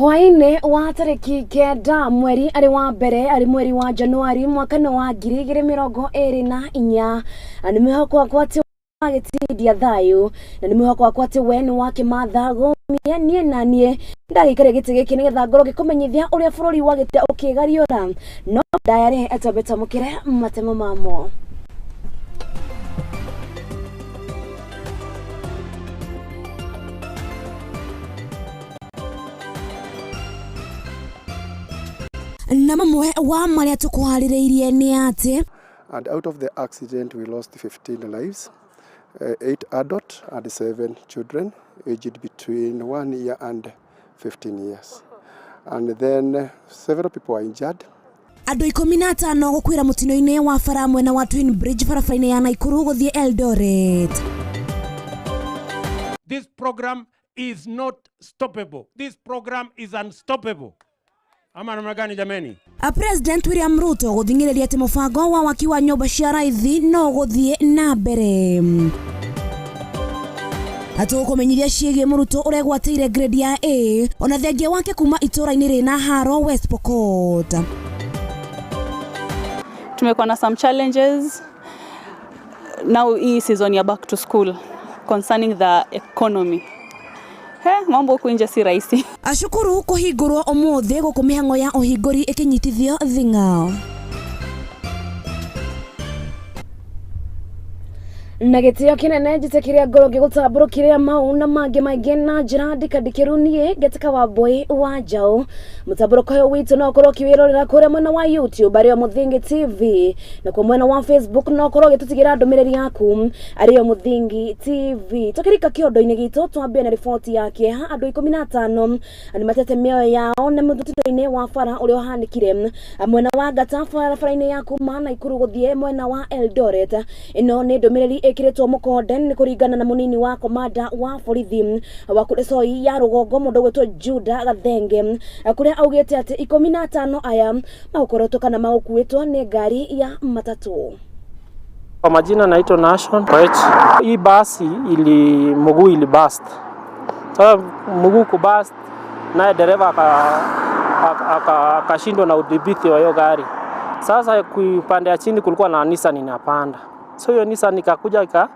Hwaiini wa tariki kenda mweri ari wa mbere ari mweri wa Januari mwaka wa 2024 ani Muhaka wakwate agitidia thayu na ni Muhaka wakwate weni wake mathago nie na nie ndagikare gitege kine getha ngoro gikumenyithia uria bururi wagite ukigariora no ndayare atobeta mukire matemo mamo. Nama mwe wa maria tukuhaririirie ni ati, and out of the accident we lost 15 lives, 8 adult and 7 children aged between 1 year and 15 years, and then several people were injured. Andu 15 gukwira mutino-ini wa bara mwena wa Twin Bridge barabara-ini ya Naikuru guthie Eldoret. This program is not stoppable. This program is unstoppable. Ama namna gani jameni? President William Ruto guthingiriria ati mubango wa waki wa nyumba cia raithi no guthie na mbere. Atukumenyithia ciege Ruto uregwatire grade ya A ona thengia wake kuma itura-ini rina haro West Pokot. Tumekuwa na some challenges now hii season ya back to school concerning the economy. Mambo kuinja si rahisi. Ashukuru kuhingurwo umuthi guku mihango ya uhinguri ikinyitithio thinga. Nagitio kinene jitekiria ngoro gigutamburukiria mauna mange maingi na njira ndikandikirũ nie ngetika wa boy wa Njau. Mutamburuko uyu witu no korwo kiwirorera kuria mwena wa YouTube ario Muthingi TV na kwa mwena wa Facebook no korwo gitutigira ndumiriri yaku ario Muthingi TV. Tukirika kiondo-ini gitu twambie na report yake andu 15 ani matete mioyo yao na mutino-ini wa bara uria uhanikire mwena wa Gatafa barabara-ini yaku mana Ikuru guthie mwena wa Eldoret. Ino ni ndumiriri ikiretwo mukonde kuringana na munini wa komanda wa borithi wa kuresoi ya rugongo mundu gwetwo Juda Gathenge kuria augite ati 15 aya makorotwo kana magukuitwo ni ngari ya matatu. Kwa majina naitwa Nation. Hii basi mguu ilibust. Sasa mguu kubust na dereva akashindwa na udhibiti wa hiyo gari. Sasa kupande ya chini kulikuwa na Nissan inapanda. So hiyo Nissan ikakuja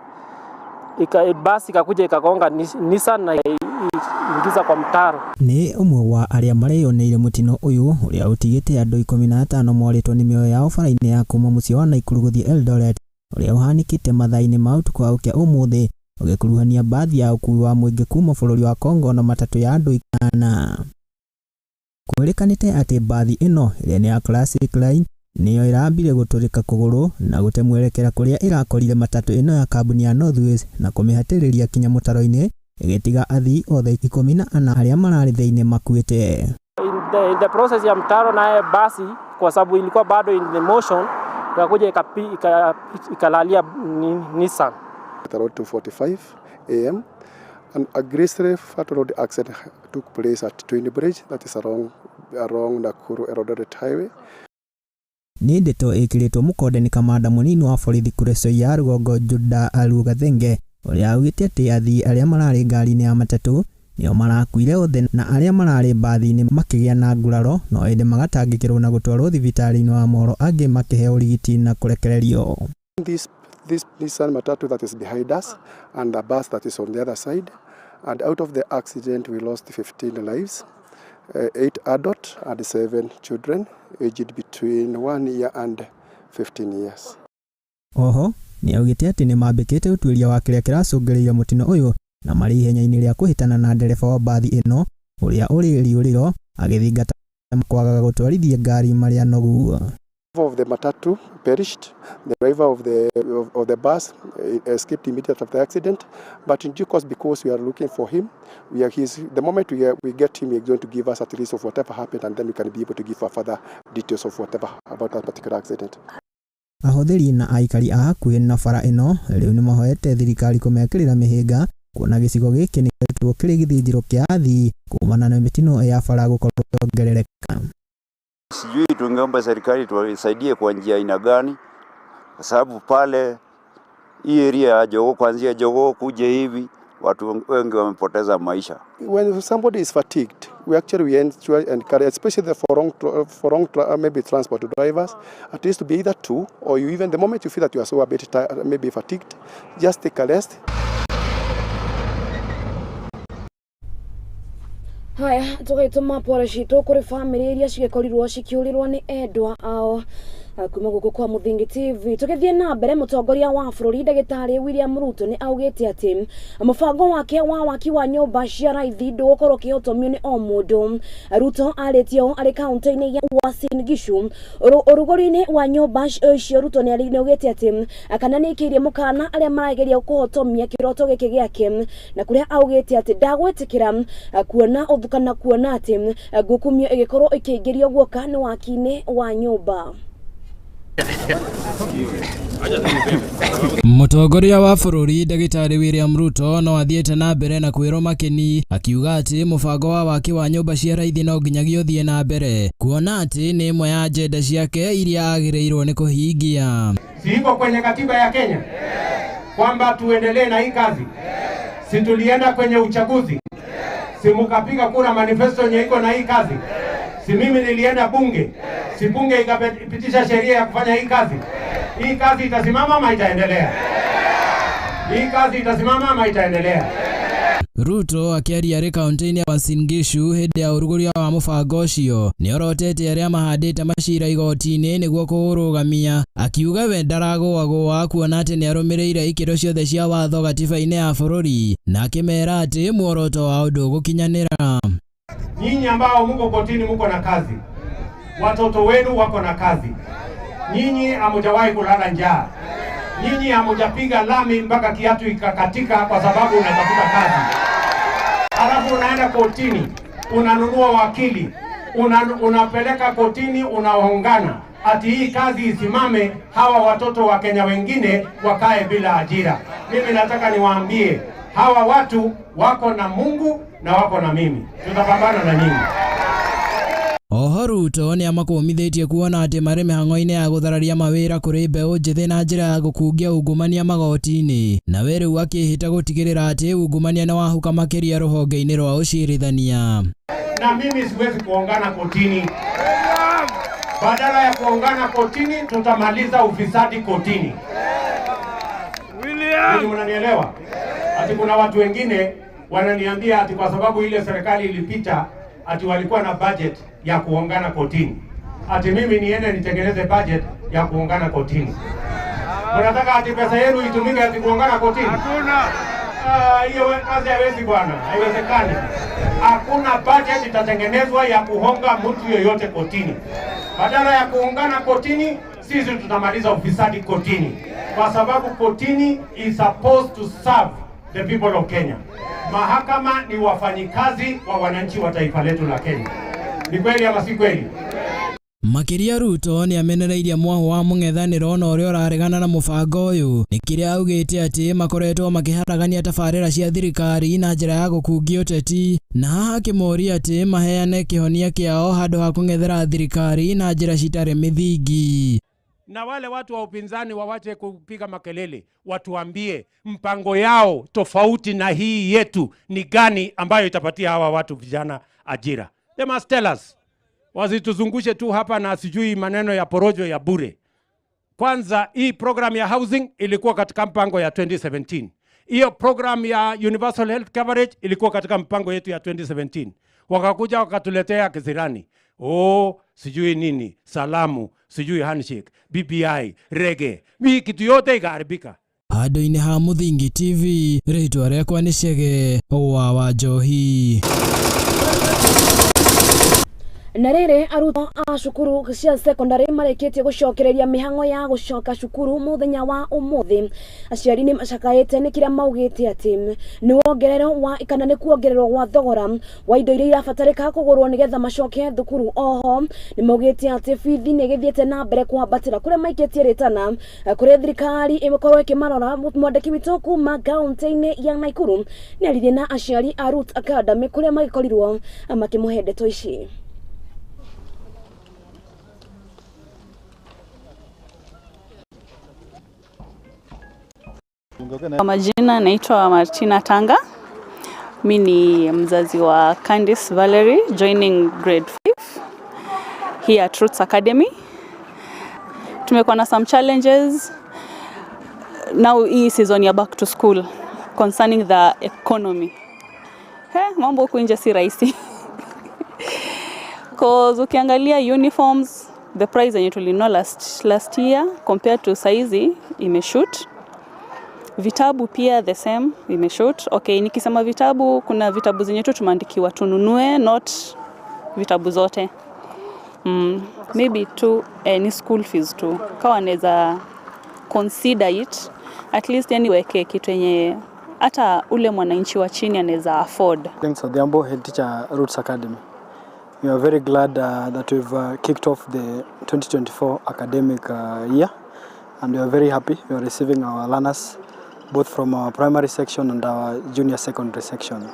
basi ikakuja ikagonga Nissan na ingiza kwa mtaro. Ni umwe wa aria marioneire mutino uyu uria utigite andu 15 moritwo ni mioyo yao bara-ini ya kuma mucii wa Naikuru guthie Eldoret uria uhanikite mathaa-ini ma utuku wa ukia umuthi ugikuruhania bathi ya ukui wa muingi kuma bururi wa Congo na matatu ya andu 5. Kwirikanite ati bathi ino iria ni ya Classic Line niyo irambire guturika kuguru na gutemwerekera kuria irakorire matatu ino ya kambuni ya Northways na kumihatiriria kinya mutaro-ini igitiga athii othe 14 aria marari thiini makuite. In the process ya mtaro na basi kwa sababu ilikuwa bado in the motion ikakuja ikalalia Nissan. At around 2:45 am an aggressive fatal road accident took place at Twin Bridge, that is around Nakuru Eldoret highway. Ni ndeto ikiritwo mukonde ni kamanda munini wa borithi kuresoi ya rugongo Juda Gathenge uria augite ati athii aria marari ngari-ini ya matatu nio marakuire othe na aria marari bathi-ini makigia na nguraro no ende magatangikirwo na gutwarwo thibitari-ini wa Mohoro angi makiheo urigiti na kurekererio. This Nissan matatu that is behind us and the bus that is on the other side, and out of the accident we lost 15 lives, 8 adult and 7 children aged between 1 year and 15 years. Oho ni augite ati ni mambikite utwiria wa kiria kiracungiriria mutino uyu na mari ihenya-ini ria kuhitana na ndereba wa bathi ino uria uri riuriro agithingata kwagaga gutwarithia ngari maria nogu. Of the matatu perished. The driver of the bus escaped immediately after the accident, but in due course, because we are looking for him, the moment we get him, we are going to give us at least of whatever happened, and then we can be able to give further details of whatever about that particular accident. Ahotheri na aikari a hakuhi na bara ino riu ni mahoete thirikari kumekirira mihinga kuona gicigo giki ni gitwo kiri githinjiro kia athii kumana na mitino ya bara gukorwo ongerereka. Sijui tungeomba serikali tuwasaidie kwa njia aina gani, kwa sababu pale hii area ya Jogoo kuanzia Jogoo kuja hivi watu wengi wamepoteza maisha. When somebody is fatigued, we encourage, especially the maybe transport drivers, at least to be either 2 or you even the moment you feel that you are so a bit tired, maybe fatigued, just take a rest. Haya, tugituma pole citu kuri family iria cigikorirwo cikiurirwo ni endwa ao kuma guku kwa Muthingi TV. Tukithie na mbere, mutongoria wa bururi Ndagitari William Ruto ni augite ati mubango wake wa waki wa nyumba cia raithi ndugukorwo kihotomio ni o mundu. Ruto aretio ari kaunti-ini ya Uasin Gishu urugori-ini wa nyumba cio. Ruto ni augite ati kana ni ikirie mukana aria marageria kuhotomia kiroto giki giake, na kuria augite ati ndagwetikira kuona uthukana kuona ati gukumio igikorwo ikiingirio guoka ni waki-ini wa nyumba. Mutongoria wa bururi Ndagitari William Ruto no athiete na mbere na kwiro makeni, akiuga ati mubango wa waki wa nyumba cia raithi no nginyagia uthie na mbere, kuona ati ni imwe ya agenda ciake iria agireirwo ni kuhingia. Siko kwenye katiba ya Kenya kwamba tuendelee na hii kazi. Si tulienda kwenye uchaguzi, si mukapiga kura manifesto yenye iko na hii kazi. Si mimi nilienda bunge, si bunge ikapitisha sheria ya kufanya hii kazi. Hii kazi itasimama ama itaendelea? Hii kazi itasimama ama itaendelea? Ruto akiaria ari kaunti-ini ya Uasin Gishu hindi ya uruguria wa mubango ucio ni orotete aria mahandite macira igoti-ini niguo kuurugamia, akiuga we ndaragũagũa kuona ati ni arumireire ikiro ciothe cia watho gatiba-ini ya bururi, na akimera ati muoroto wao ndũgũkinyanĩra. Nyinyi ambao muko kotini muko na kazi, watoto wenu wako na kazi. Nyinyi hamujawahi kulala njaa. Nyinyi hamujapiga lami mpaka kiatu ikakatika kwa sababu unatafuta kazi. Alafu unaenda kotini, unanunua wakili, unapeleka kotini, unaongana ati hii kazi isimame, hawa watoto wa Kenya wengine wakae bila ajira. Mimi nataka niwaambie hawa watu wako na Mungu na wako na mimi. Tutapambana na nyinyi. Oho Ruto ni amakumithitie kuona ati mari mihango-ini ya guthararia mawira kuri mbeu njithi na njira ya gukungia ungumania magoti-ini, na we riu akihita gutigirira ati ungumania ni wahuka makiria ruhonge-ini rwa ucirithania. Na mimi siwezi kuongana kotini. Badala ya kuongana kotini, tutamaliza ufisadi kotini. William, mnanielewa? Ati kuna watu wengine wananiambia ati kwa sababu ile serikali ilipita ati walikuwa na budget ya kuongana kotini. Ati mimi niende nitengeneze budget ya kuongana kotini. Mnataka ati pesa yenu itumike ati kuongana kotini? Hakuna. Hiyo kazi haiwezi bwana, haiwezekani. Hakuna budget itatengenezwa ya kuhonga mtu yoyote kotini. Badala ya kuungana kotini, sisi tutamaliza ufisadi kotini. Kwa sababu kotini is supposed to serve the people of Kenya. Mahakama ni wafanyikazi wa wananchi wa taifa letu la Kenya. Ni kweli ama si kweli? Makiria Ruto ni amenereirie mwaho wa mung'ethaniro na uria uraregana na mubango uyu, ni kiria augite ati makoretwo makiharagania tabarira cia thirikari na njira ya gukungia uteti, na haha akimoria ati maheane kihonia kiao handu ha kung'ethera thirikari na njira citari mithingi. Na wale watu wa upinzani wawache kupiga makelele, watuambie mpango yao tofauti na hii yetu ni gani ambayo itapatia hawa watu vijana ajira. They must tell us. Wasituzungushe tu hapa na sijui maneno ya porojo ya bure. Kwanza hii program ya housing ilikuwa katika mpango ya 2017. Hiyo program ya universal health coverage ilikuwa katika mpango yetu ya 2017. Wakakuja wakatuletea kizirani. Sijui nini, salamu, sijui handshake, BBI, rege. Kitu yote ikaharibika. Handu-ini ha Muthingi TV, ritwa riakwa ni Chege wa Njohi. Na riri arutwo a cukuru cia secondary mareketie gucokereria mihango ya gucoka cukuru muthenya wa umuthi. Aciari ni macakaite ni kiria maugite ati ni wongerero wa kana ni kuongererwo gwa thogora wa indo iria irabatarika kugurwo nigetha macoke thukuru. Oho ni maugite ati bithi ni githiete na mbere kwambatira kuria maikitie ritana kuria thirikari imekorwo ikimarora. Mwandiki witu kuma kaunti-ini ya Nakuru ni aririe na aciari a Root Academy kuria magikorirwo makimuhe ndeto ici. Kwa majina naitwa Martina Tanga. Mi ni mzazi wa Candice Valerie, joining grade 5 here at Roots Academy. Tumekuwa na some challenges now hii season ya back to school concerning the economy. Mambo huku nje si rahisi. Cause ukiangalia uniforms, the price yenye tulinunua last year compared to saizi imeshoot. Vitabu pia the same imeshoot. Okay, nikisema vitabu, kuna vitabu zenye tu tumeandikiwa tununue, not vitabu zote. Maybe ni school fees tu. Kawa neza consider it, at least niweke kitu yenye hata ule mwananchi wa chini anaweza afford. Thanks for the humble head teacher Roots Academy. We are very glad that we've kicked off the 2024 academic year, and we are very happy. We are receiving our learners both from our primary section and our junior secondary section.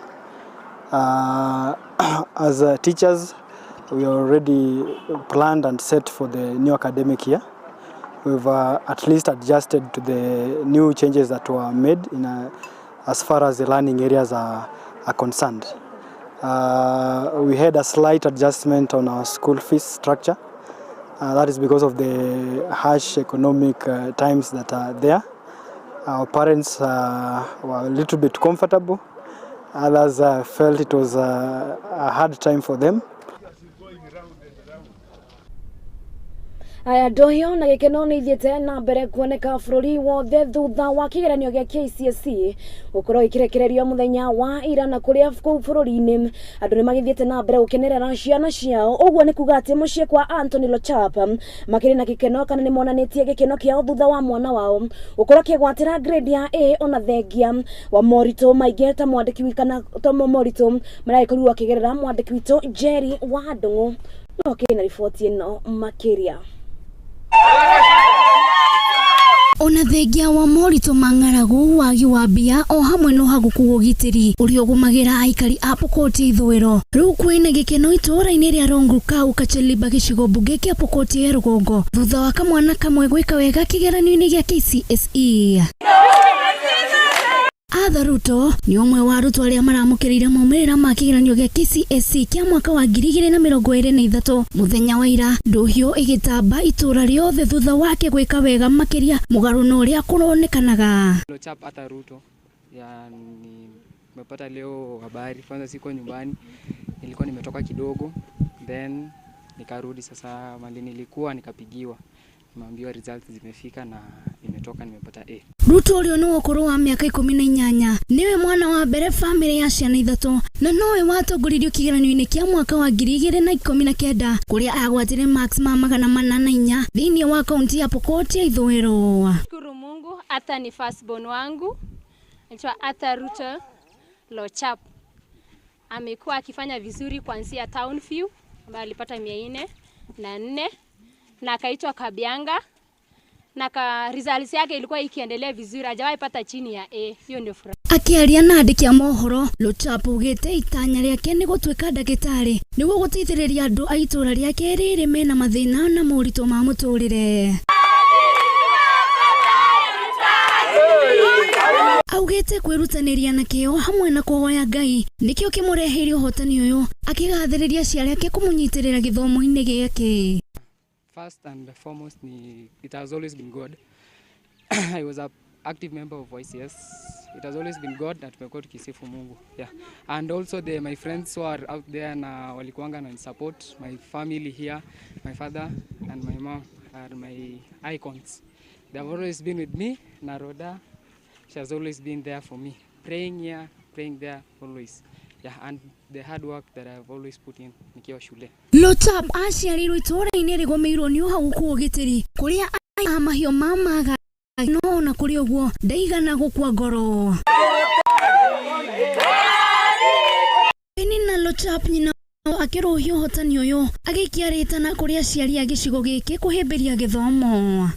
As teachers, we are already planned and set for the new academic year. We've at least adjusted to the new changes that were made as far as the learning areas are concerned. We had a slight adjustment on our school fees structure. That is because of the harsh economic times that are there. Our parents were a little bit comfortable. Others felt it was a hard time for them. Aya ndohio na gikeno ni ithiete na mbere kuoneka bururi wothe thutha wa kigeranio gia KCSE gukorwo ikirekererio muthenya wa ira na kuria kuu bururi-ini andu ni magithiete na mbere gukenerera ciana ciao. Uguo ni kuga ati mucii kwa Anthony Lochap makiri na gikeno kana ni monanitie gikeno kiao thutha wa mwana wao gukorwo kigwatira grade ya A ona thengia wa morito maingi ta mwandiki wikana to morito maraikorwo kigerera mwandiki wito Jerry wa Ndungu no kina ripoti ino makiria. Ona thengia wa morito mang'aragu wagi wa mbia o hamwe no haguku gugitiri uria ugumagira aikari a Pokot ithwiro. Riu kwina gikeno itura-ini ria Ronguka Kacheliba gicigo mbunge kia Pokot ya Rugongo thutha wa kamwana kamwe gwika wega kigeranio-ini gia KCSE. Ruto ni umwe wa arutwo aria maramukirire maumirira ma kigeranio gia KCSE kia mwaka wa 2023 muthenya wa ira ndohio igitamba itura riothe thutha wake gwika wega makiria mugaru no ria kuronekanaga. Lochap hata Ruto nimepata leo habari. Kwanza siko nyumbani, nilikuwa nimetoka kidogo, then nikarudi sasa mali nilikuwa nikapigiwa, nimeambiwa results zimefika na nimetoka nimepata A. Ruto urio no okoro wa miaka 18 niwe mwana wa mbere family ya ciana ithatu na nowe watongoririo kigeranio-ini kia mwaka wa 2019 kuria agwatire marks ma 804 thiini wa kaunti ya Pokot ya ithwiro. Shukuru Mungu hata ni firstborn wangu anaitwa hata Ruto Lochap amekuwa akifanya vizuri kuanzia town view ambaye alipata 404 na akaitwa Kabianga na results yake ilikuwa ikiendelea vizuri, hajawahi pata chini ya A. Hiyo ndio furaha. Akiaria na andiki a mohoro, Lochap ugite itanya riake ni gutwika ndagitari niguo guteithiriria andu a itura riake riri mena mathina na morito ma muturire. Augite kwirutaniria na kio hamwe na kuhoya Ngai nikio kimureheire uhotani uyu akigathiriria ciana yake kumunyitirira githomo-ini giake. First and foremost, it has always been God. I was an active member of YCS. It has always been God that tumekuwa tukisifu Mungu. Yeah. And also my friends who are out there na walikuanga na support, my family here, my father and my mom are my icons. They have always been with me. Naroda, she has always been there for me. Praying here, praying there, always. Yeah, and the hard work that I've always put in nikiwa shule. Lochap aciarirwo itura-ini rigomeirwo ni uhaguku ugitiri kuria amahio mamaga no na kuri uguo ndaigana gukwa ngoro. Nina Lochap nyina akiruhio hotani uyu agikiaritana kuria aciari a gicigo giki kuhimbiria githomo.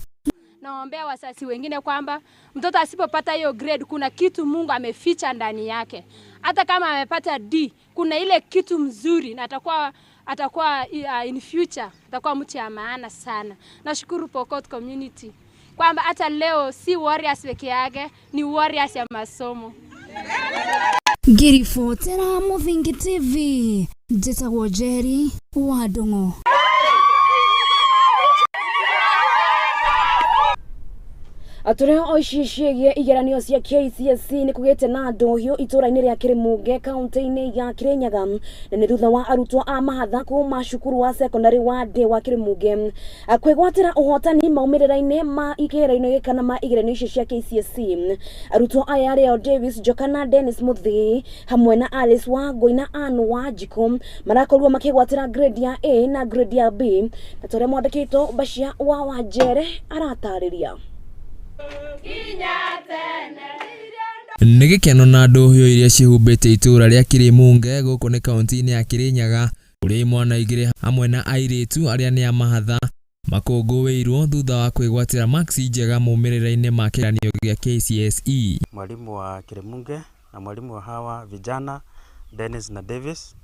Naombea wasasi wengine kwamba mtoto asipopata hiyo grade kuna kitu Mungu ameficha ndani yake. Hata kama amepata D, kuna ile kitu mzuri na atakuwa in future atakuwa mtu ya maana sana. Nashukuru Pokot community kwamba hata leo si warriors peke yake, ni warriors ya masomo. Ngiribotera Muthingi TV njĩtagwo Jerry wa Ndung'u. Atureo oicicigie igeranio cia KCSE ni kugite na ndohio itura-ini ria Kirimunge kaunti-ini ya Kirinyaga na ni thutha wa arutwo a mahatha kuma cukuru wa secondary wa Ndĩ wa Kirimunge kwigwatira uhotani maumirira-ini ma igeranio kana ma igeranio icio cia KCSE. Arutwo aya rĩo Davis Jokana, Dennis Muthi hamwe na Alice Wangui na Ann Wanjiku marakorwo makigwatira grade ya A na grade ya B, na tore mwandĩkĩtwo Bashia wa Wanjere aratariria. Nĩ gĩkeno na ndũhio iria cihumbĩte itura rĩa Kirimunge gũkũ nĩ kaunti-inĩ ya Kirinyaga, kũrĩa imwana igĩrĩ hamwe na airĩtu arĩa nĩ a mahatha makũngũĩirwo thutha wa kwĩgwatĩra maksi njega maumĩrĩra-inĩ ma kĩgeranio gĩa KCSE. Mwalimu wa Kirimunge na mwalimu wa hawa vijana Dennis na Davis.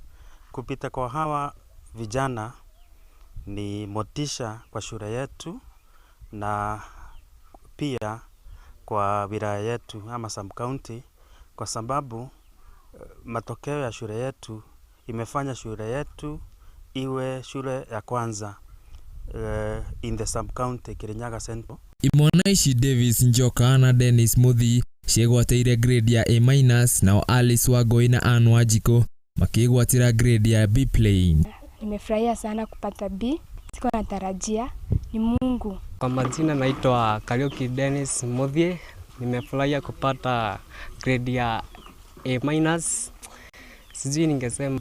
Kupita kwa hawa vijana ni motisha kwa shule yetu na pia kwa wilaya yetu ama sub-county, kwa sababu matokeo ya shule yetu imefanya shule yetu iwe shule ya kwanza in the sub-county Kirinyaga Central. Imwana ici Davis Njoka na Dennis Muthi ciegwateire grade ya A- nao Alice Wangui na Ann Wanjiku makigwatira grade ya B plain. Nimefurahia sana kupata B. Siko natarajia, ni Mungu. Kwa majina naitwa Kariuki Dennis Muthi. Nimefurahia kupata grade ya A-. Sijui ningesema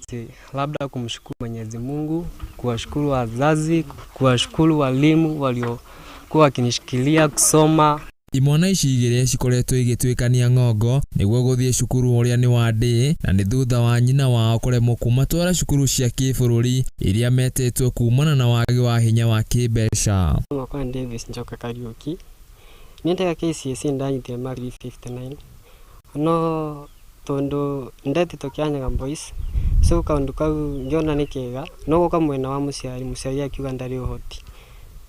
labda kumshukuru Mwenyezi Mungu, kuwashukuru wazazi, kuwashukuru walimu waliokuwa wakinishikilia kusoma. Imwana ici igĩrĩ cikoretwo igĩtuĩkania ng'ongo nĩguo gũthiĩ cukuru ũrĩa nĩ wa Ndĩ, na nĩ thutha wa nyina wao kũremwo kumatwara cukuru cia kĩbũrũri iria metĩtwo kumana na wagi wa hinya wa kĩmbeca. Kwa Davis Njoka Kariuki niendaga KCSE ndanyitire mark 59 no tondu ndetĩtwo Kĩanyaga boys, so kaundu kau ngiona nĩ kega no gũka mwena wa mũciari akiuga ndarĩ ũhoti,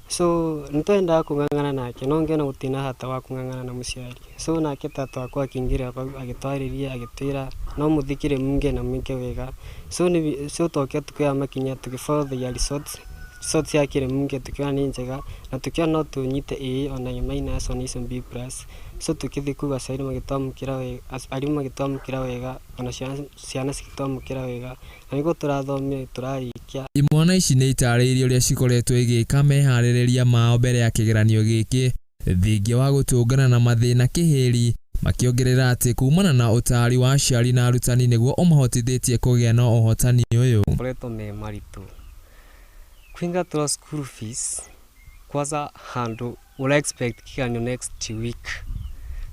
so nitwendaga kung'ang'ana nake no ngiona gutina hata wa kung'ang'ana na mũciari, so nake tata wakwa akingĩra agĩtwarĩria agĩtwĩra no mũthikire munge na mwike wega, so tokio tukiya makinya tukifollow the results ya Kirimunge tukiona ni njega na tukiona no tunyite A ona A- ona icio B+, so tukithi kuga aciari magĩtwamũkĩra wega ona ciana cigĩtwamũkĩra wega na nĩguo tũrathomia tũrarikia. Imwana ici nĩ itarĩirio ũrĩa cikoretwo igĩka meharĩrĩria mao mbere ya kĩgeranio gĩkĩ thingia wa gũtũngana na mathĩna kĩhĩri, makĩongerera atĩ kumana na ũtari wa aciari na arutani nĩguo ũmahotithĩtie kũgĩa na ũhotani ũyũ. Koretwo me maritũ kũingatwo school fees kwanza handũ ũra expect kĩgeranio next week,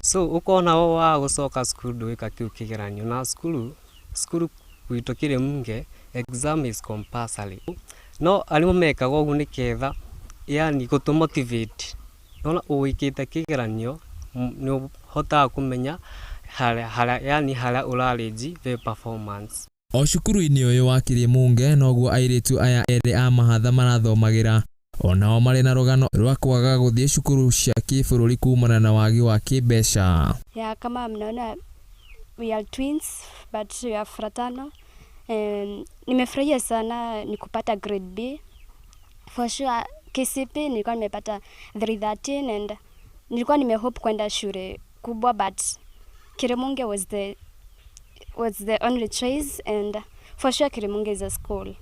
so ukona wa gũcoka school ndũĩka kĩu kĩgeranio na school gwitũ Kirimunge exam is compulsory, no arimũ mekaga ũguo nĩketha yani gũtũmotivate, no ũwĩkĩte kĩgeranio nĩ ũhotaga kũmenya harĩa ũrarĩnji the performance. O cukuru-inĩ ũyũ wa Kirimunge noguo airĩtu aya erĩ a mahatha marathomagĩra, onao marĩ na rũgano rwa kwaga gũthiĩ cukuru cia kĩbũrũri kumana na wagi wa kĩmbeca. Kama mnaona we are twins but we are fraternal. Nimefurahia sana ni kupata grade B. For sure KCPE nilikuwa nimepata 313 and nilikuwa nimehope kwenda shule kubwa but Kirimunge was the only choice and for sure Kirimunge is a school.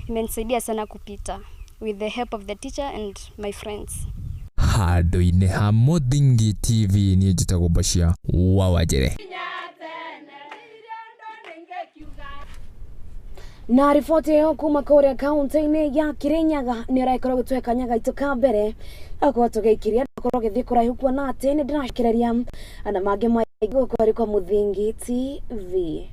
Imenisaidia sana kupita with the help of the teacher and my friends. Handũ-inĩ ha Muthingi TV niĩ njĩtagwo Bashia wa Wanjere. Na riboti ĩyo kuma kũrĩa kaunti-inĩ ya Kirinyaga nĩ ũrakorwo gũtweka gaitũ ka mbere akorwo tũgĩikiria ndakorwo gĩthiĩ kũraihu kuona atĩ nĩ ndĩracekereria na mangĩ maingĩ gũkũ arĩ kwa Muthingi TV.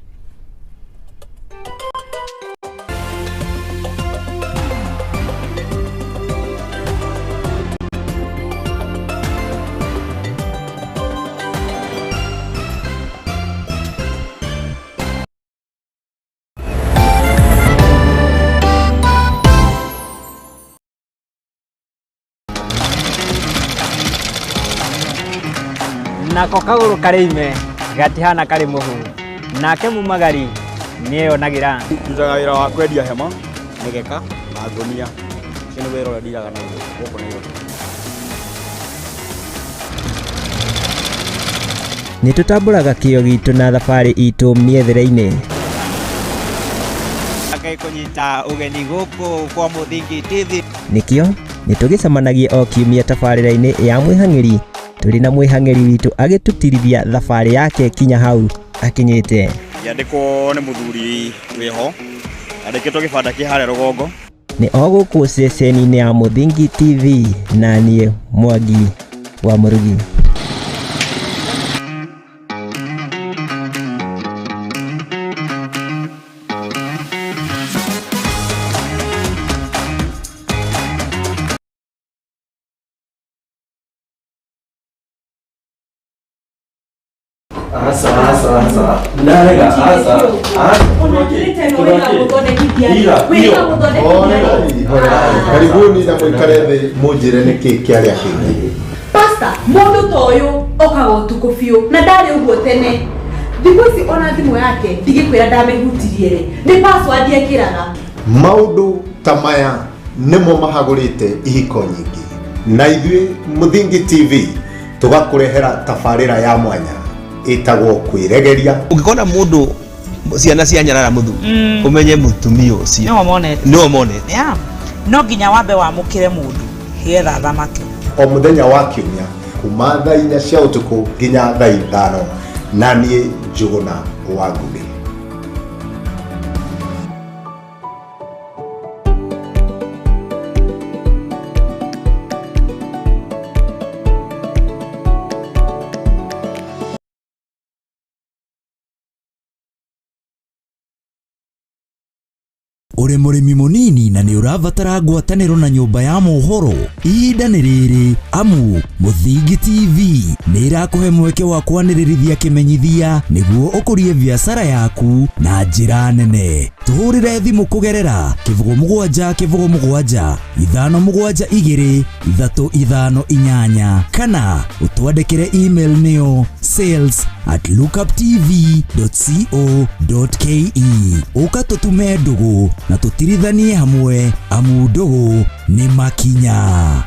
Nako kagũrũ karĩ ime gatihana karĩ mũhũru nake mumagari niyo nagira ndutaga wira wa kwendia hema migeka na ngonia kino wira wa ndiraga na goko niyo nitutamburaga kio gitu na thabari itu miethere-ini kunyita ugeni guku kwa Muthingi TV nikio nitugicemanagia o kiumia tabarĩra-inĩ ya mwĩhang'ĩri tũrĩ na mwĩhang'ĩri witũ agĩtũtirithia thabarĩ yake kinya hau akinyĩte. Yandĩkwo nĩ mũthuri wĩho andĩkĩtwo gĩbanda kĩ harĩa rũgongo nĩ o gũkũ ceceni-inĩ ya Muthingi TV na niĩ Mwangi wa Mũrugi. Karibuni na mwikare thĩ mũnjĩre nĩkĩ kĩarĩa kĩngĩ. Pastor, mũndũ ta ũyũ okaga ũtukũ biũ na ndarĩ ũguo tene. Thikũ ici ona thimũ yake ndigĩkwĩra ndamĩhutirie rĩ, nĩ password ekĩraga. Maũndũ ta maya nĩmo mahagũrĩte ihiko nyingĩ. Na ithuĩ Muthingi TV tũgakũrehera tabarĩra ya mwanya ĩtagwo kwĩregeria. Ũngĩkona mũndũ ciana cia nyarara muthu umenye mutumia ucio no monete no nginya wambe wamũkĩre mũndũ getha thamake. O mũthenya wa kiumia kuma thaa 4 cia ũtukũ nginya thaa 5 na niĩ Njũgũna wa Ngugi. Uri murimi munini na ni urabatara ngwatanĩro na nyũmba ya mohoro ihinda nĩ rĩrĩ amu Muthingi TV nĩ irakuhe mweke wa kwanĩrĩrithia kĩmenyithia nĩguo ũkũrie biacara yaku na njĩra nene. Tuhũrĩre thimũ kũgerera 0777 572 358 kana ũtwandĩkĩre email nĩyo sales@lookuptv.co.ke. Ũka tũtume ndũgũ na tũtirithanie hamwe amu ndũgũ nĩ makinya.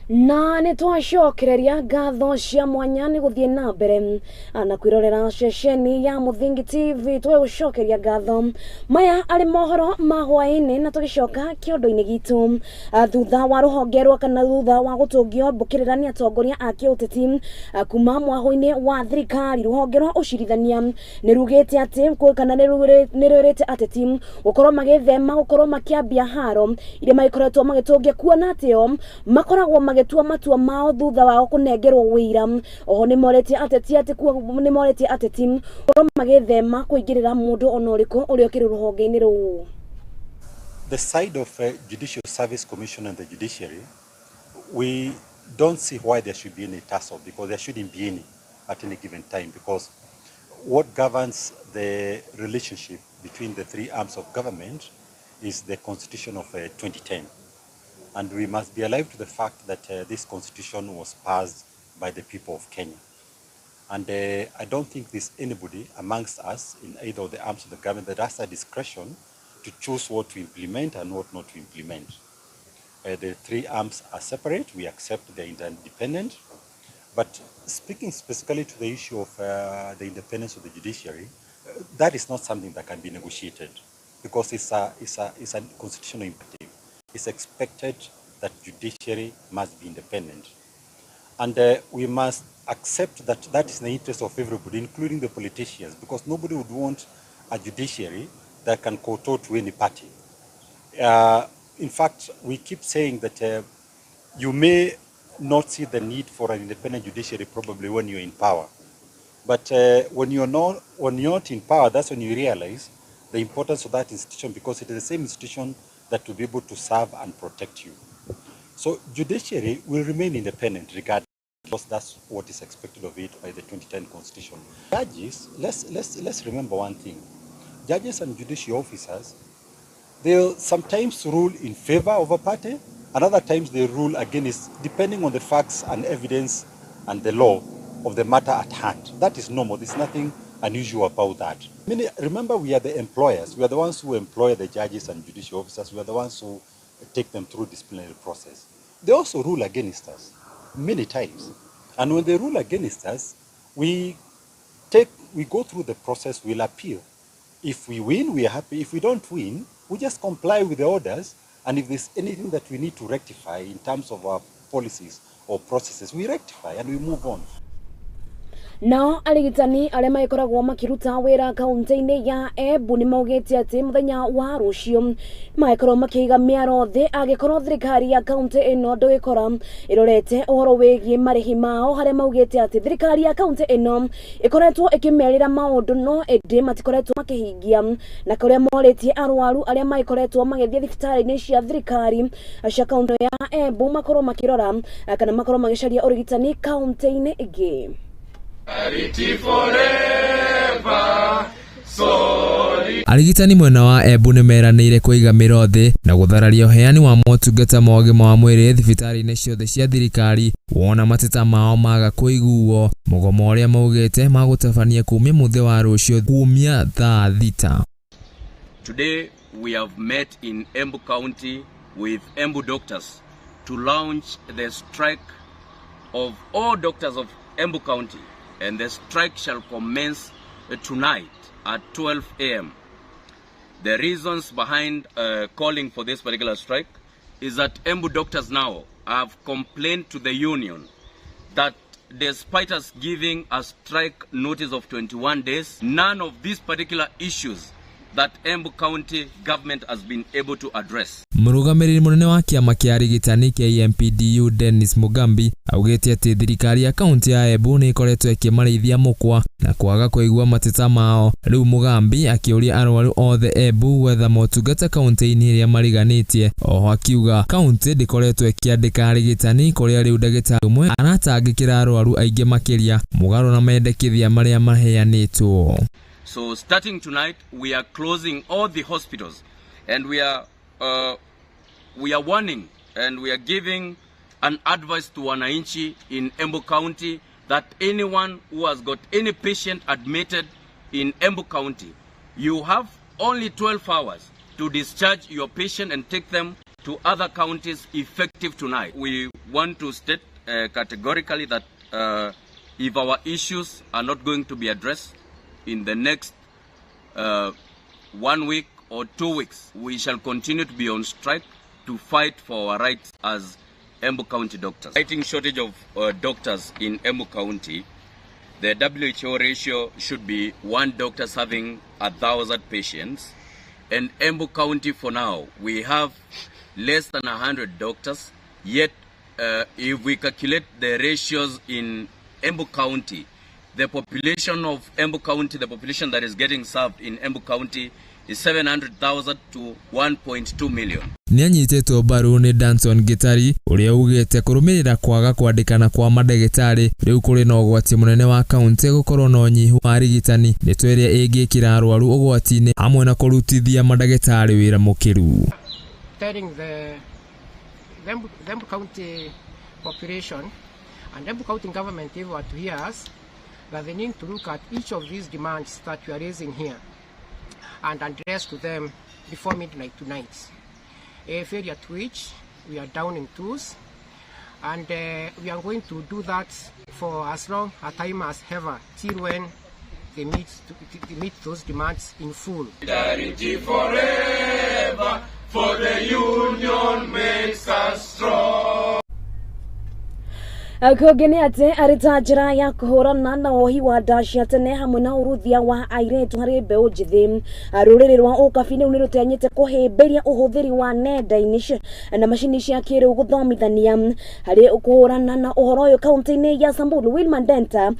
na nĩ twacokereria ngatho cia mwanya nĩ gũthiĩ na mbere na kwĩrorera ceceni ya Muthingi TV. Twĩgũcokeria ngatho maya arĩ mohoro ma hwaĩ-inĩ na tũgĩcoka kĩondo-inĩ gitũ thutha wa rũhonge rwa kana thutha wa gũtũngio mbũkĩrĩra nĩ atongoria a kĩũteti kuma mwahũ-inĩ wa thirikari. Rũhonge rwa ũcirithania nĩ rugĩte atĩ kana nĩ rwĩrĩte ateti gũkorwo magĩthema gũkorwo makĩambia haro iria magĩkoretwo magĩtũngia kuona atĩ o makoragwo magĩtua matua mao thutha wa kũnengerwo wĩira. Oho nĩ moretie ateti gũkorwo magĩthema kũingĩrĩra mũndũ ona ũrĩkũ ũrĩa ũkĩrĩ rũhonge-inĩ rũu. The side of Judicial Service Commission and the judiciary, we don't see why there should be any tussle, because there shouldn't be any at any given time, because what governs the relationship between the three arms of government is the Constitution of 2010. And we must be alive to the fact that this constitution was passed by the people of Kenya. And I don't think there's anybody amongst us in either of the arms of the government that has a discretion to choose what to implement and what not to implement. The three arms are separate. We accept they're independent. But speaking specifically to the issue of the independence of the judiciary, that is not something that can be negotiated, because it's a constitutional imperative. It's expected that judiciary must be independent. And we must accept that that is in the interest of everybody, including the politicians, because nobody would want a judiciary that can kowtow to any party. In fact, we keep saying that you may not see the need for an independent judiciary probably when you're in power. But when you're not in power, that's when you realize the importance of that institution because it is the same institution that will be able to serve and protect you. So judiciary will remain independent regardless, because that's what is expected of it by the 2010 Constitution. Judges, let's remember one thing. Judges and judicial officers, they'll sometimes rule in favor of a party, and other times they rule against, depending on the facts and evidence and the law of the matter at hand. That is normal. There's nothing unusual about that. I mean, remember, we are the employers. We are the ones who employ the judges and judicial officers. We are the ones who take them through disciplinary process. They also rule against us many times. And when they rule against us, we go through the process, we'll appeal. If we win, we are happy. If we don't win, we just comply with the orders. And if there's anything that we need to rectify in terms of our policies or processes, we rectify and we move on. No arigitani arĩa makoragwo makiruta wĩra kaunti-inĩ ya Embu nĩ maugĩte atĩ mũthenya wa rũciũ makorwo makĩiga mĩaro thĩ angĩkorwo thirikari ya kaunti ĩno ndũgĩkora ĩrorete ũhoro wĩgiĩ marĩhi mao, harĩa maugĩte atĩ thirikari ya kaunti ĩno ĩkoretwo ĩkĩmerĩra maũndũ no ĩndĩ matikoretwo makĩhingia, na kũrĩa morĩtie arwaru arĩa makoretwo magĩthiĩ thibitarĩ-inĩ cia thirikari cia kaunti ya Embu makorwo makĩrora kana makorwo magĩcaria ũrigitani kaunti-inĩ ĩngĩ. Arigitani mwena wa Embu nĩ meranĩire kũiga mĩro thĩ na gũthararia ũheani wa motungata ma ũgima wa mwĩrĩ thibitarĩ-inĩ ciothe cia thirikari wona mateta mao maga kũiguo, mũgomo ũrĩa maugĩte magũtabania kumia mũthĩ wa rũciũ kumia thaa thita. Today we have met in Embu County with Embu doctors to launch the strike of all doctors of Embu County. And the strike shall commence tonight at 12 a.m. The reasons behind calling for this particular strike is that Embu doctors now have complained to the union that despite us giving a strike notice of 21 days, none of these particular issues that Embu County government has been able to address. Mũrũgamĩrĩri mũnene wa kĩama kĩa arigitani kĩa MPDU Dennis Mugambi augĩte atĩ thirikari ya kaunti ya Embu nĩ ĩkoretwo ĩkĩmarĩithia mũkwa na kwaga kũigua mateta mao. Rĩu Mugambi akĩũria arwaru othe Embu gwetha motungata kaunti-inĩ ĩrĩa mariganĩtie. Oho akiuga kaunti ndĩkoretwo ĩkĩandĩka arigitani, kũrĩa rĩu ndagĩtarĩ ũmwe aratangĩkĩra arwaru aingĩ makĩria mũgarũ na mendekithia marĩa maheanĩtwo. So starting tonight, we are closing all the hospitals, and we are warning and we are giving an advice to wananchi in Embu County that anyone who has got any patient admitted in Embu County, you have only 12 hours to discharge your patient and take them to other counties effective tonight. We want to state categorically that if our issues are not going to be addressed in the next 1 week or 2 weeks, we shall continue to be on strike to fight for our rights as Embu County doctors. Fighting shortage of doctors in Embu County, the WHO ratio should be 1 doctor serving 1,000 patients. And Embu County for now, we have less than 100 doctors. Yet, if we calculate the ratios in Embu County, the population of Embu County, the population that is getting served in Embu County is 700,000 to 1.2 million. Nĩ anyitĩtwo mbaru nĩ Danson Gitari ũrĩa ugĩte kũrũmĩrĩra kwaga kwandĩkana kwa mandagĩtarĩ rĩu kũrĩ na ũgwati mũnene wa kaunti gũkorwo na ũnyihu wa arigitani, nĩtwo ĩrĩa ĩngĩkĩra arwaru ũgwati-inĩ hamwe na kũrutithia mandagĩtarĩ wĩra mũkĩru. Telling the Embu County population and Embu County government, if they were to hear us, that they need to look at each of these demands that we are raising here and address to them before midnight tonight. A failure to which we are down in tools, and we are going to do that for as long a time as ever till when they meet those demands in full. Solidarity forever, for the union makes us strong. Kogene ate arita njira ya kuhurana na wohi wa ndacia tene hamwe na uruthia wa airetu hari mbeu njithi. Ruriri rwa ukabini ni rutanyite kuhimbiria uhuthiri wa nenda-ini na macini cia kiriu guthomithania hari kuhurana na uhoro uyu kaunti-ini ya Samburu. Wilman Denta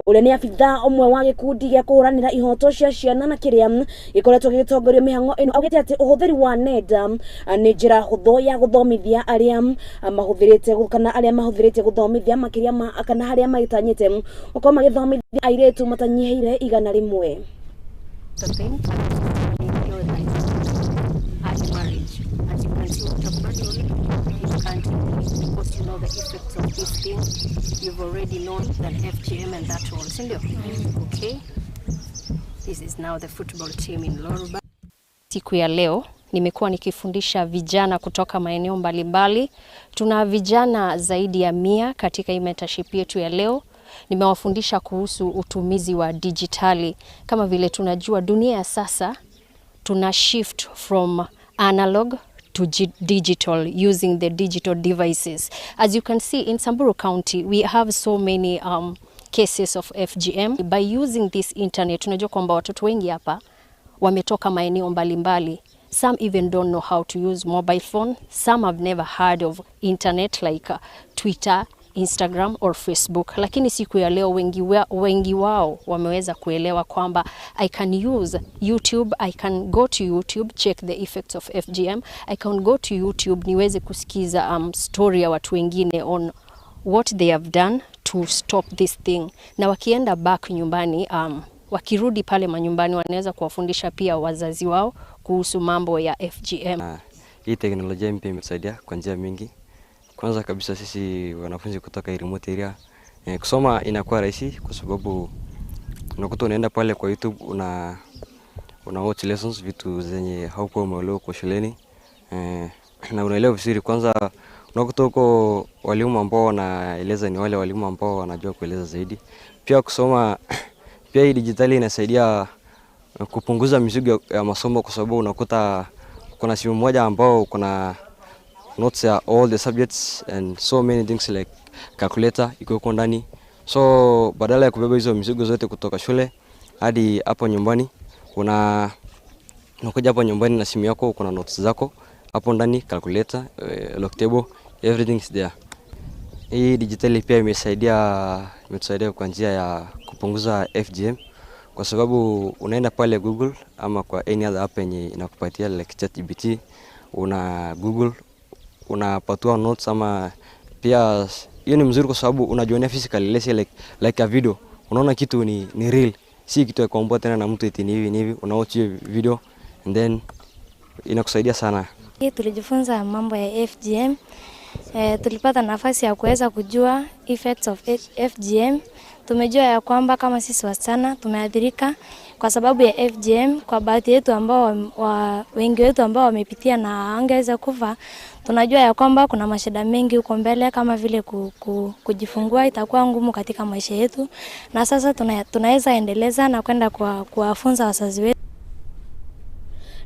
uria ni abitha umwe wa gikundi gia kuhuranira ihoto cia ciana na kiria gikoretwo gigitongoria mihango ino augite ati uhuthiri wa nenda ni njira huthu ya guthomithia aria mahuthirite kana aria mahuthirite guthomithia makiria ma kana haria magitanyite uko magithomithia airetu matanyiheire igana rimwe. Because you know the effects of this thing, you've already known that FGM and that all. Okay, this is now the football team in Loruba. Siku ya leo nimekuwa nikifundisha vijana kutoka maeneo mbalimbali. Tuna vijana zaidi ya 100 katika hii mentorship yetu ya leo. Nimewafundisha kuhusu utumizi wa digitali. Kama vile tunajua dunia ya sasa tuna shift from analog to digital, using the digital devices. As you can see in Samburu County, we have so many cases of FGM. By using this internet, tunajua kwamba watoto wengi hapa wametoka maeneo mbalimbali. Some even don't know how to use mobile phone. Some have never heard of internet like Twitter, Instagram or Facebook. Lakini siku ya leo wengi wao wameweza kuelewa kwamba I can use YouTube, I can go to YouTube, check the effects of FGM. I can go to YouTube niweze kusikiza story ya watu wengine on what they have done to stop this thing. Na wakienda back nyumbani, wakirudi pale manyumbani wanaweza kuwafundisha pia wazazi wao kuhusu mambo ya FGM. Hii teknolojia mpya imetusaidia kwa njia mingi. Kwanza kabisa sisi wanafunzi kutoka remote area kusoma inakuwa rahisi kwa sababu unakuta unaenda pale kwa YouTube una watch lessons, vitu zenye haukuwa umeelewa kwa shuleni na unaelewa vizuri. Kwanza unakuta huko walimu ambao wanaeleza ni wale walimu ambao wanajua kueleza zaidi. Pia kusoma pia hii digitali inasaidia kupunguza mizigo ya masomo kwa sababu unakuta kuna simu moja ambao kuna notes ya all the subjects and so many things like calculator iko huko ndani. So badala ya kubeba hizo mizigo zote kutoka shule hadi hapo nyumbani, unakuja hapo nyumbani na simu yako, kuna notes zako hapo ndani, calculator, log table, everything is there. Hii digitali pia imetusaidia kwa njia ya kupunguza FGM kwa sababu unaenda pale Google ama kwa any other app yenye inakupatia like ChatGPT, una Google unapatua notes ama pia hiyo ni mzuri kwa sababu unajionea physically, let's say like a video. Unaona kitu ni real, si kitu ya kuomba tena na mtu eti ni hivi, unaoch video and then inakusaidia sana. Tulijifunza mambo ya FGM. Tulipata nafasi ya kuweza kujua effects of FGM. Tumejua ya kwamba kama sisi wasichana tumeathirika kwa sababu ya FGM. Kwa baadhi yetu ambao wengi wetu ambao wamepitia na angeweza kufa, tunajua ya kwamba kuna mashida mengi huko mbele kama vile kujifungua itakuwa ngumu katika maisha yetu, na sasa tunaweza endeleza na kwenda kuwafunza wazazi wetu.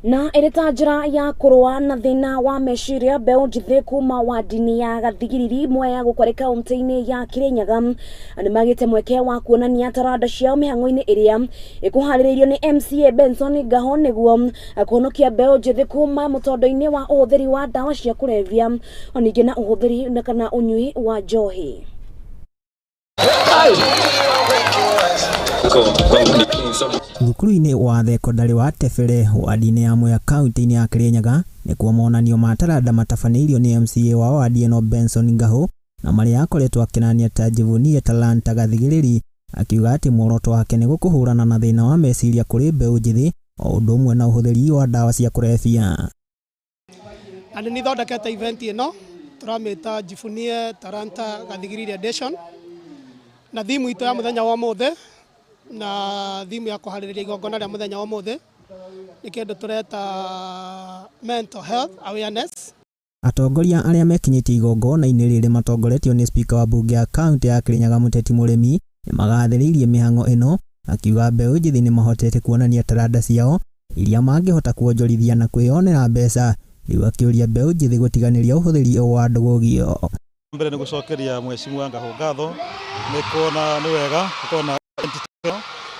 Na irita njira ya kurua na thina wa meciria mbeu njithi kuma wa dini ya gathigiriri mwe ya gukware kaunti-ini ya Kirinyaga ni magite mweke wa kuonania taranda ciao mihango-ini iria ikuhaririirio ni MCA Benson Ngaho niguo kuhonokia mbeu njithi kuma mutondo-ini wa uhuthiri wa dawa cia kulevya oningi na uhuthiri na kana unyui wa njohi. Thukuru-inĩ wa thekondarĩ wa Tebere wadi-inĩ ya Mwea kaunti-inĩ ya Kirinyaga nĩkuo monanio ma taranda matabanĩirio nĩ MCA wa wadi ĩno Benson Ngaho na marĩa akoretwo akĩnania ta Jivunie Talanta gathigĩrĩri, akiuga atĩ muoroto wake nĩ gũkũhũrana na thĩna wa meciria kũrĩ mbeũ njĩthĩ o ũndũ ũmwe na ũhũthĩri wa dawa cia kũrebia. Nĩ nĩthondekete event ĩno tũramĩta Jivunie Talanta gathigĩrĩri edition, na thimu itũ ya mũthenya wa ũmũthĩ na thimu ya kuharĩrĩria igongona rĩa mũthenya wa ũmũthĩ nĩ kĩndũ tũreta mental health awareness. Atongoria arĩa mekinyĩtie igongona-inĩ rĩrĩ matongoretio nĩ spika wa bunge ya kaunti ya Kirinyaga Mũteti Mũrĩmi nĩ magathĩrĩirie mĩhang'o ĩno, akiuga mbeũ njĩthĩ nĩ mahotete kuonania taranda ciao iria mangĩhota kuonjorithia na kwĩonera mbeca, rĩu akĩũria mbeũ njĩthĩ gũtiganĩria ũhũthĩri wa ndũgũgio. mbere nĩ gũcokeria mheshimiwa Ngaho ngatho nĩ kuona nĩ wega kuona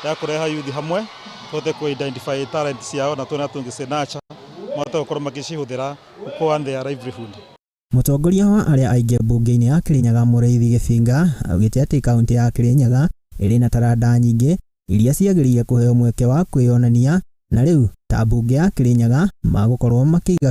ya kureha youth hamwe tote ku identify talent ciao na tuna tungĩcinacha mata gũkorwo magĩcihũthĩra ku and their livelihood. Mũtongoria wa arĩa aingĩ mbunge-inĩ ya Kirinyaga Mũrĩithi Gĩbinga augĩte atĩ kaunti ya Kirinyaga ĩrĩ na taranda nyingĩ iria ciagĩrĩire kũheo mweke wa kwĩyonania na rĩu ta mbunge ya Kirinyaga magũkorwo makĩiga